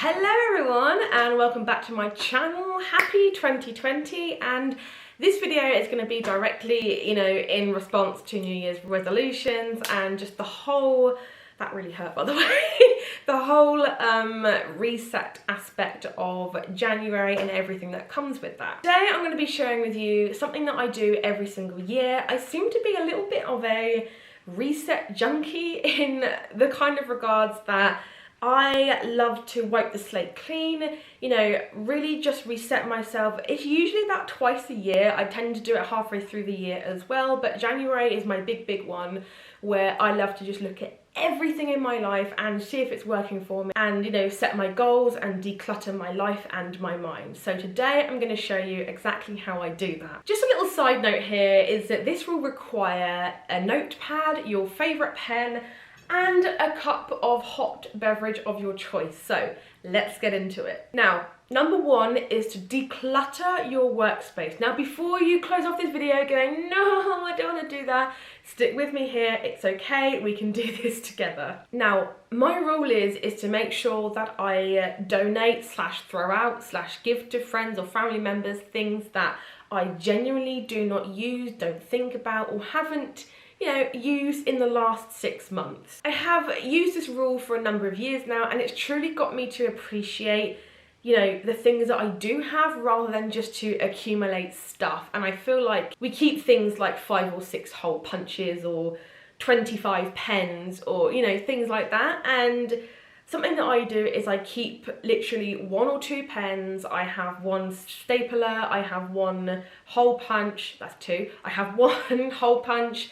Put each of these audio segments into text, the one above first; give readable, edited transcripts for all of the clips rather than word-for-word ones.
Hello everyone and welcome back to my channel. Happy 2020, and this video is going to be directly, in response to New Year's resolutions and just the whole, that really hurt by the way, the whole reset aspect of January and everything that comes with that. Today I'm going to be sharing with you something that I do every single year. I seem to be a little bit of a reset junkie in the kind of regards that I love to wipe the slate clean, really just reset myself. It's usually about twice a year. I tend to do it halfway through the year as well, but January is my big one where I love to just look at everything in my life and see if it's working for me and, set my goals and declutter my life and my mind. So today I'm going to show you exactly how I do that. Just a little side note here is that this will require a notepad, your favourite pen, and a cup of hot beverage of your choice. So let's get into it. Now, number one is to declutter your workspace. Now, before you close off this video going, no, I don't want to do that, stick with me here. It's okay, we can do this together. Now, my rule is to make sure that I donate / throw out / give to friends or family members things that I genuinely do not use, don't think about, or haven't used in the last 6 months. I have used this rule for a number of years now, and it's truly got me to appreciate, the things that I do have rather than just to accumulate stuff. And I feel like we keep things like 5 or 6 hole punches or 25 pens or, things like that. And something that I do is I keep literally 1 or 2 pens, I have 1 stapler, I have 1 hole punch, that's 2, I have 1 hole punch.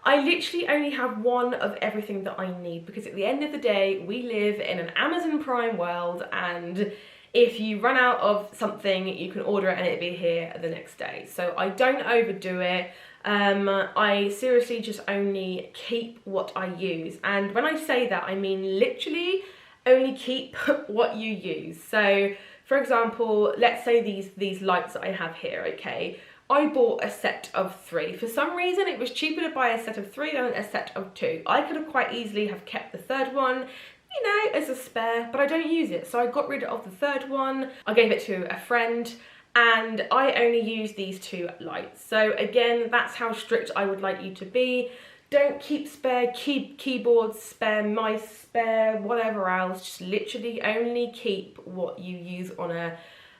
I literally only have 1 of everything that I need, because at the end of the day, we live in an Amazon Prime world, and if you run out of something, you can order it and it'll be here the next day. So I don't overdo it. I seriously just only keep what I use. And when I say that, I mean literally only keep what you use. So for example, let's say these lights that I have here, okay? I bought a set of 3. For some reason, it was cheaper to buy a set of 3 than a set of 2. I could have quite easily have kept the 3rd one, as a spare, but I don't use it. So I got rid of the 3rd one. I gave it to a friend, and I only use these 2 lights. So again, that's how strict I would like you to be. Don't keep spare keyboards, spare mice, spare whatever else. Just literally only keep what you use on a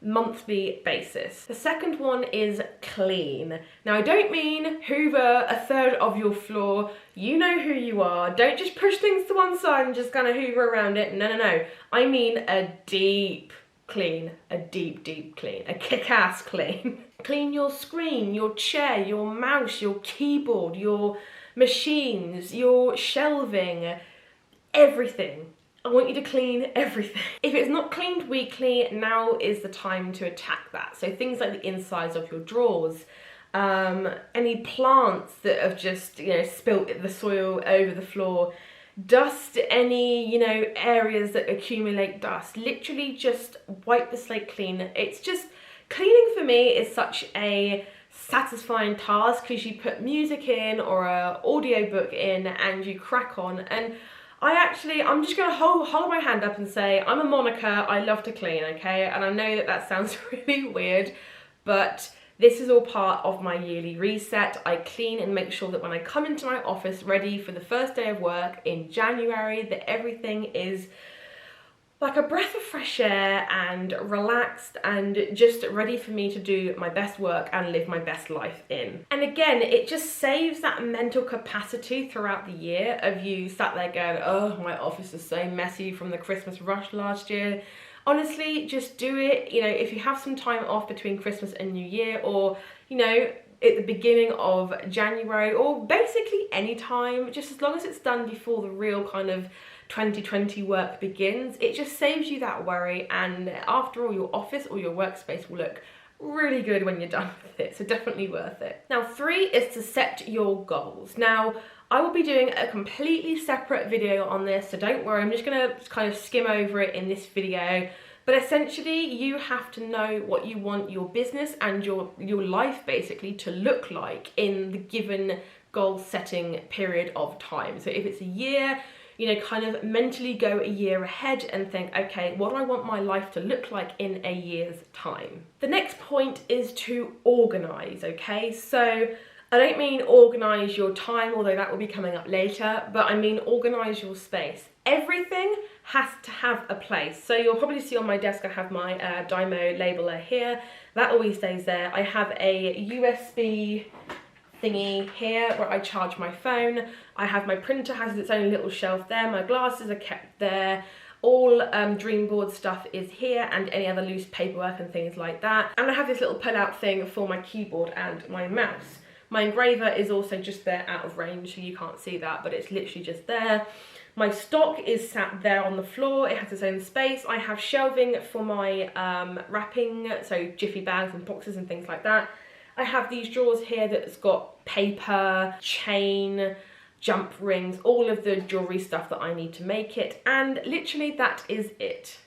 monthly basis. The second one is clean. Now, I don't mean hoover a 1/3 of your floor. You know who you are. Don't just push things to one side and just kind of hoover around it. No. I mean a deep clean, a deep clean, a kick-ass clean. Clean your screen, your chair, your mouse, your keyboard, your machines, your shelving, everything. I want you to clean everything. If it's not cleaned weekly, now is the time to attack that. So things like the insides of your drawers, any plants that have just, spilt the soil over the floor, dust, any, areas that accumulate dust. Literally just wipe the slate clean. It's just, cleaning for me is such a satisfying task, because you put music in or an audiobook in and you crack on. And I'm just going to hold my hand up and say, I'm a Monica, I love to clean, okay? And I know that sounds really weird, but this is all part of my yearly reset. I clean and make sure that when I come into my office ready for the first day of work in January, that everything is like a breath of fresh air and relaxed and just ready for me to do my best work and live my best life in. And again, it just saves that mental capacity throughout the year of you sat there going, oh, my office is so messy from the Christmas rush last year. Honestly, just do it. If you have some time off between Christmas and New Year, or, at the beginning of January, or basically any time, just as long as it's done before the real kind of 2020 work begins, it just saves you that worry, and after all, your office or your workspace will look really good when you're done with it, so definitely worth it. Now, 3 is to set your goals. Now, I will be doing a completely separate video on this, so don't worry, I'm just gonna kind of skim over it in this video. But essentially, you have to know what you want your business and your life basically to look like in the given goal setting period of time. So if it's a year, you know, kind of mentally go a year ahead and think, okay, what do I want my life to look like in a year's time? The next point is to organize, okay? So I don't mean organize your time, although that will be coming up later, but I mean organize your space. Everything has to have a place. So you'll probably see on my desk I have my Dymo labeler here. That always stays there. I have a USB thingy here where I charge my phone. I have my printer, has its own little shelf there. My glasses are kept there. All Dreamboard stuff is here, and any other loose paperwork and things like that. And I have this little pull-out thing for my keyboard and my mouse. My engraver is also just there out of range, so you can't see that, but it's literally just there. My stock is sat there on the floor. It has its own space. I have shelving for my wrapping, so jiffy bags and boxes and things like that. I have these drawers here that's got paper, chain, jump rings, all of the jewellery stuff that I need to make it, and literally that is it.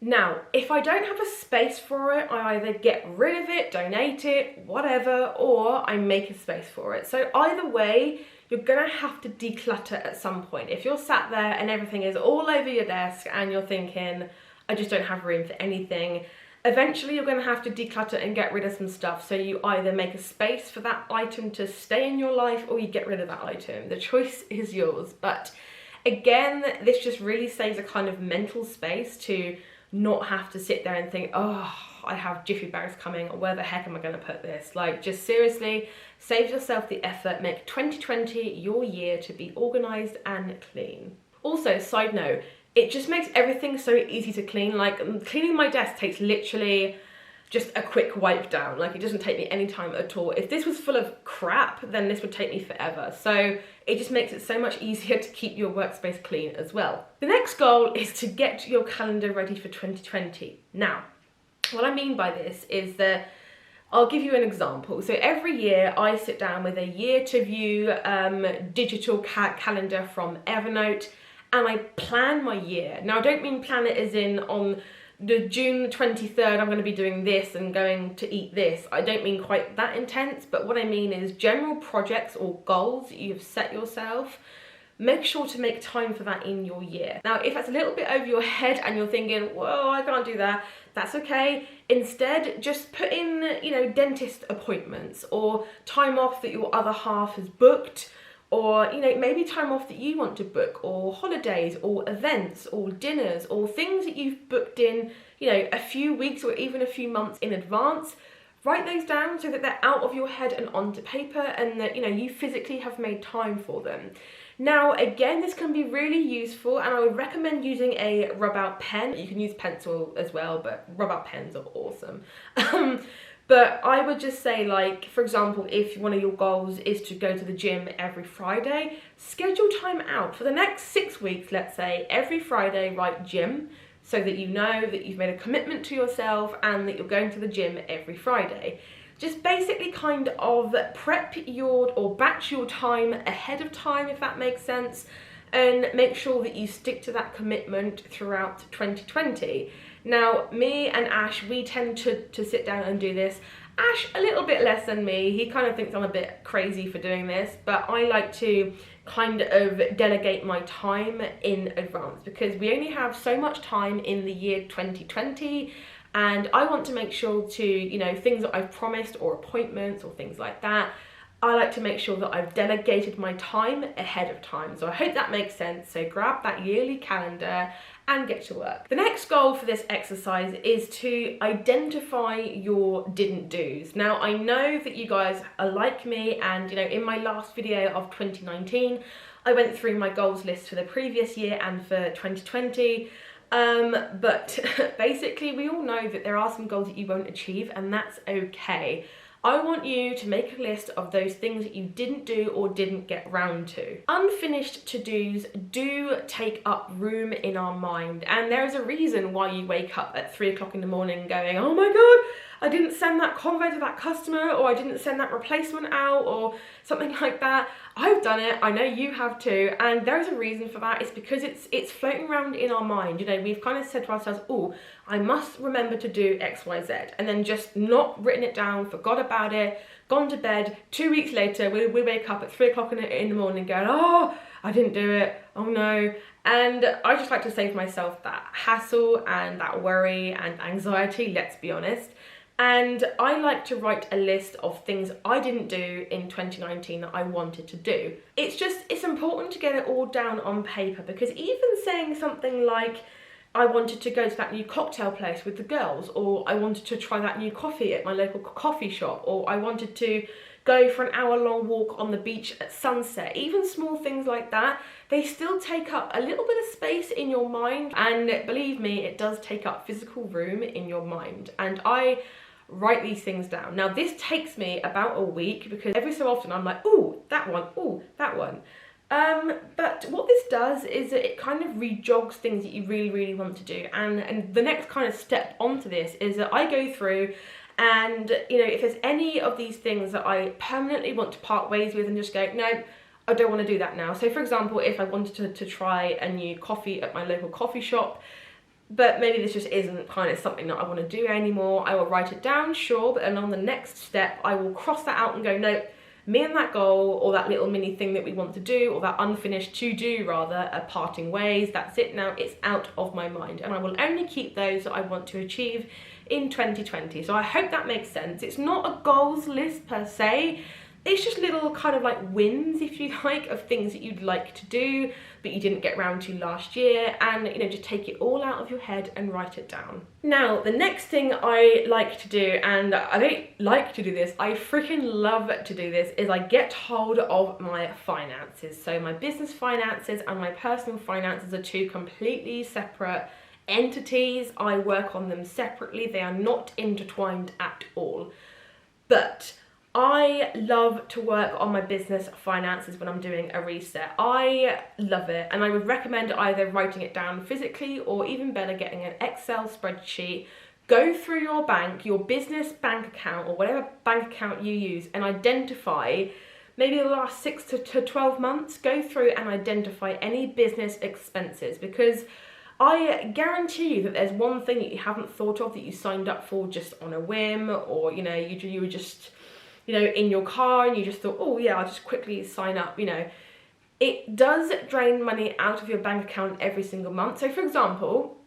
Now, if I don't have a space for it, I either get rid of it, donate it, whatever, or I make a space for it. So either way, you're gonna have to declutter at some point. If you're sat there and everything is all over your desk and you're thinking, I just don't have room for anything, eventually you're gonna have to declutter and get rid of some stuff. So you either make a space for that item to stay in your life or you get rid of that item. The choice is yours. But again, this just really saves a kind of mental space to not have to sit there and think, oh, I have jiffy bags coming, or where the heck am I going to put this? Like, just seriously, save yourself the effort, make 2020 your year to be organised and clean. Also, side note, it just makes everything so easy to clean. Like, cleaning my desk takes literally just a quick wipe down. Like, it doesn't take me any time at all. If this was full of crap, then this would take me forever. So it just makes it so much easier to keep your workspace clean as well. The next goal is to get your calendar ready for 2020. Now, what I mean by this is that I'll give you an example. So every year I sit down with a year to view digital calendar from Evernote, and I plan my year. Now, I don't mean plan it as in on the June 23rd, I'm going to be doing this and going to eat this. I don't mean quite that intense, but what I mean is general projects or goals that you've set yourself. Make sure to make time for that in your year. Now, if that's a little bit over your head and you're thinking, well, I can't do that, that's okay. Instead, just put in, you know, dentist appointments or time off that your other half has booked, or, you know, maybe time off that you want to book, or holidays, or events, or dinners, or things that you've booked in, you know, a few weeks or even a few months in advance. Write those down so that they're out of your head and onto paper, and that, you know, you physically have made time for them. Now, again, this can be really useful, and I would recommend using a rub-out pen. You can use pencil as well, but rub-out pens are awesome. But I would just say, like, for example, if one of your goals is to go to the gym every Friday, schedule time out. For the next 6 weeks, let's say, every Friday, write gym, so that you know that you've made a commitment to yourself and that you're going to the gym every Friday. Just basically kind of prep your, or batch your time ahead of time, if that makes sense, and make sure that you stick to that commitment throughout 2020. Now, me and Ash, we tend to sit down and do this. Ash, a little bit less than me. He kind of thinks I'm a bit crazy for doing this, but I like to kind of delegate my time in advance, because we only have so much time in the year 2020, and I want to make sure to, you know, things that I've promised or appointments or things like that, I like to make sure that I've delegated my time ahead of time. So I hope that makes sense. So grab that yearly calendar and get to work. The next goal for this exercise is to identify your didn't do's. Now, I know that you guys are like me, and, you know, in my last video of 2019, I went through my goals list for the previous year and for 2020. But basically we all know that there are some goals that you won't achieve, and that's okay. I want you to make a list of those things that you didn't do or didn't get round to. Unfinished to-dos do take up room in our mind, and there is a reason why you wake up at 3 o'clock in the morning going, oh my god, I didn't send that convo to that customer, or I didn't send that replacement out, or something like that. I've done it, I know you have too, and there is a reason for that. It's because it's floating around in our mind. You know, we've kind of said to ourselves, oh, I must remember to do X, Y, Z, and then just not written it down, forgot about it, gone to bed. 2 weeks later, we wake up at 3 o'clock in the morning going, oh, I didn't do it, oh no. And I just like to save myself that hassle and that worry and anxiety, let's be honest. And I like to write a list of things I didn't do in 2019 that I wanted to do. It's important to get it all down on paper, because even saying something like, I wanted to go to that new cocktail place with the girls, or I wanted to try that new coffee at my local coffee shop, or I wanted to go for an hour-long walk on the beach at sunset. Even small things like that, they still take up a little bit of space in your mind, and believe me, it does take up physical room in your mind. And I write these things down. Now this takes me about a week, because every so often I'm like, ooh, that one, ooh, that one. But what this does is that it kind of rejogs things that you really, really want to do. And the next kind of step onto this is that I go through and, you know, if there's any of these things that I permanently want to part ways with and just go, no, I don't want to do that now. So for example, if I wanted to try a new coffee at my local coffee shop, but maybe this just isn't kind of something that I want to do anymore, I will write it down, sure, but then on the next step, I will cross that out and go, no, me and that goal, or that little mini thing that we want to do, or that unfinished to-do rather, are parting ways. That's it now, it's out of my mind, and I will only keep those that I want to achieve in 2020. So I hope that makes sense. It's not a goals list per se, it's just little kind of like wins, if you like, of things that you'd like to do but you didn't get round to last year, and you know, just take it all out of your head and write it down. Now the next thing I like to do, and I don't like to do this, I freaking love to do this, is I get hold of my finances. So my business finances and my personal finances are two completely separate entities. I work on them separately, they are not intertwined at all. But I love to work on my business finances when I'm doing a reset. I love it, and I would recommend either writing it down physically, or even better, getting an Excel spreadsheet. Go through your bank, your business bank account, or whatever bank account you use, and identify maybe the last 6 to 12 months. Go through and identify any business expenses, because I guarantee you that there's one thing that you haven't thought of, that you signed up for just on a whim, or you know, you were just, you know, in your car and you just thought, oh yeah, I'll just quickly sign up. You know, it does drain money out of your bank account every single month. So for example,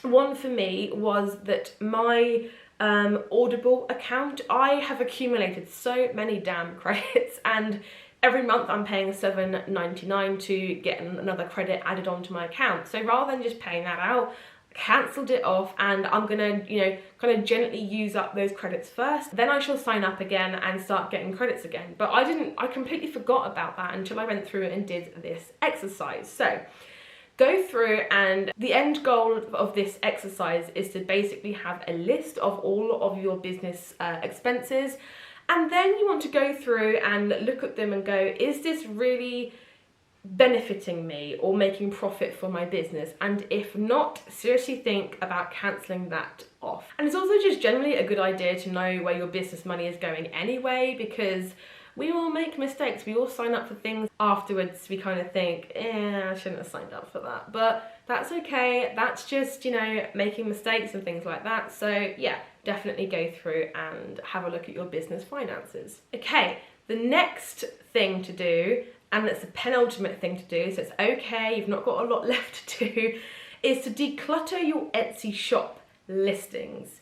one for me was that my Audible account, I have accumulated so many damn credits, and every month I'm paying $7.99 to get another credit added onto my account. So rather than just paying that out, cancelled it off, and I'm gonna, you know, kind of gently use up those credits first, then I shall sign up again and start getting credits again. But I completely forgot about that until I went through and did this exercise. So go through, and the end goal of this exercise is to basically have a list of all of your business expenses, and then you want to go through and look at them and go, is this really benefiting me or making profit for my business? And if not, seriously think about cancelling that off. And it's also just generally a good idea to know where your business money is going anyway, because we all make mistakes. We all sign up for things afterwards. We kind of think, I shouldn't have signed up for that, but that's okay. That's just, you know, making mistakes and things like that. So yeah, definitely go through and have a look at your business finances. Okay, the next thing to do, and it's the penultimate thing to do, so it's okay, you've not got a lot left to do, is to declutter your Etsy shop listings.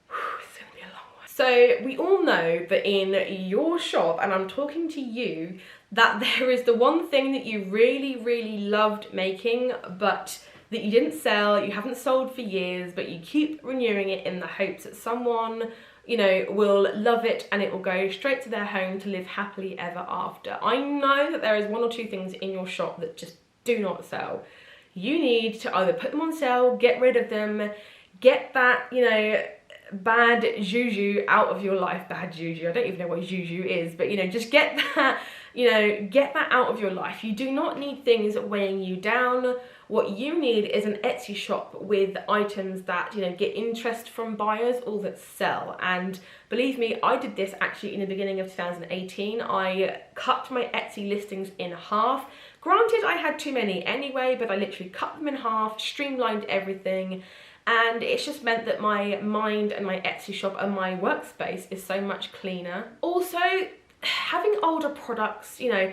It's gonna be a long one. So we all know that in your shop, and I'm talking to you, that there is the one thing that you really, really loved making, but that you didn't sell, you haven't sold for years, but you keep renewing it in the hopes that someone, you know, will love it and it will go straight to their home to live happily ever after. I know that there is one or two things in your shop that just do not sell. You need to either put them on sale, get rid of them, get that, you know, bad juju out of your life. Bad juju, I don't even know what juju is, but you know, just get that, you know, get that out of your life. You do not need things weighing you down. What you need is an Etsy shop with items that, you know, get interest from buyers or that sell. And believe me, I did this actually in the beginning of 2018. I cut my Etsy listings in half. Granted, I had too many anyway, but I literally cut them in half, streamlined everything, and it's just meant that my mind and my Etsy shop and my workspace is so much cleaner. Also, having older products, you know,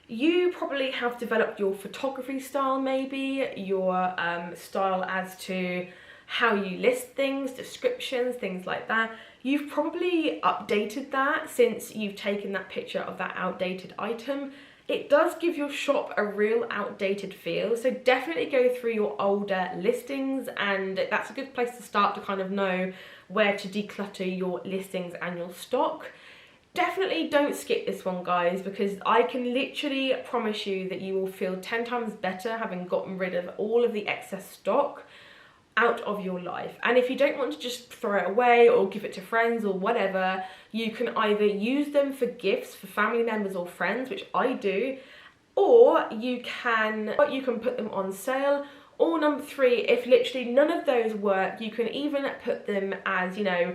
you probably have developed your photography style, maybe your style as to how you list things, descriptions, things like that. You've probably updated that since you've taken that picture of that outdated item. It does give your shop a real outdated feel, so definitely go through your older listings, and that's a good place to start to kind of know where to declutter your listings and your stock. Definitely don't skip this one, guys, because I can literally promise you that you will feel 10 times better having gotten rid of all of the excess stock out of your life. And if you don't want to just throw it away or give it to friends or whatever, you can either use them for gifts for family members or friends, which I do, or you can put them on sale. Or number 3, if literally none of those work, you can even put them as, you know,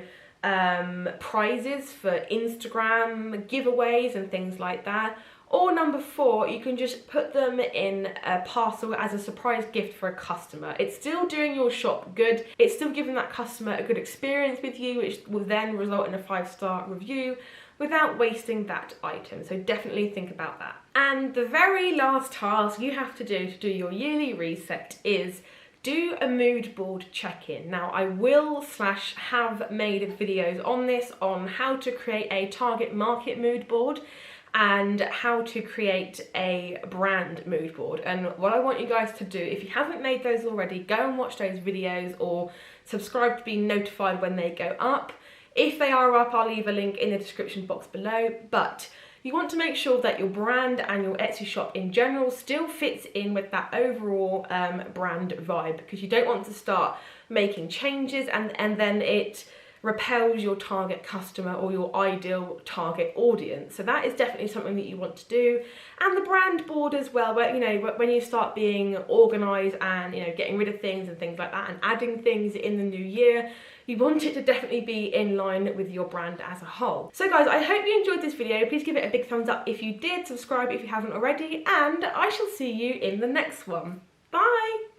prizes for Instagram giveaways and things like that. Or number 4, you can just put them in a parcel as a surprise gift for a customer. It's still doing your shop good. It's still giving that customer a good experience with you, which will then result in a 5-star review without wasting that item. So definitely think about that. And the very last task you have to do your yearly reset is do a mood board check-in. Now, I will / have made videos on this, on how to create a target market mood board and how to create a brand mood board. And what I want you guys to do, if you haven't made those already, go and watch those videos or subscribe to be notified when they go up. If they are up, I'll leave a link in the description box below. But you want to make sure that your brand and your Etsy shop in general still fits in with that overall brand vibe, because you don't want to start making changes and then it repels your target customer or your ideal target audience. So that is definitely something that you want to do. And the brand board as well, where, you know, when you start being organised and, you know, getting rid of things and things like that and adding things in the new year, you want it to definitely be in line with your brand as a whole. So guys, I hope you enjoyed this video. Please give it a big thumbs up if you did, subscribe if you haven't already, and I shall see you in the next one. Bye!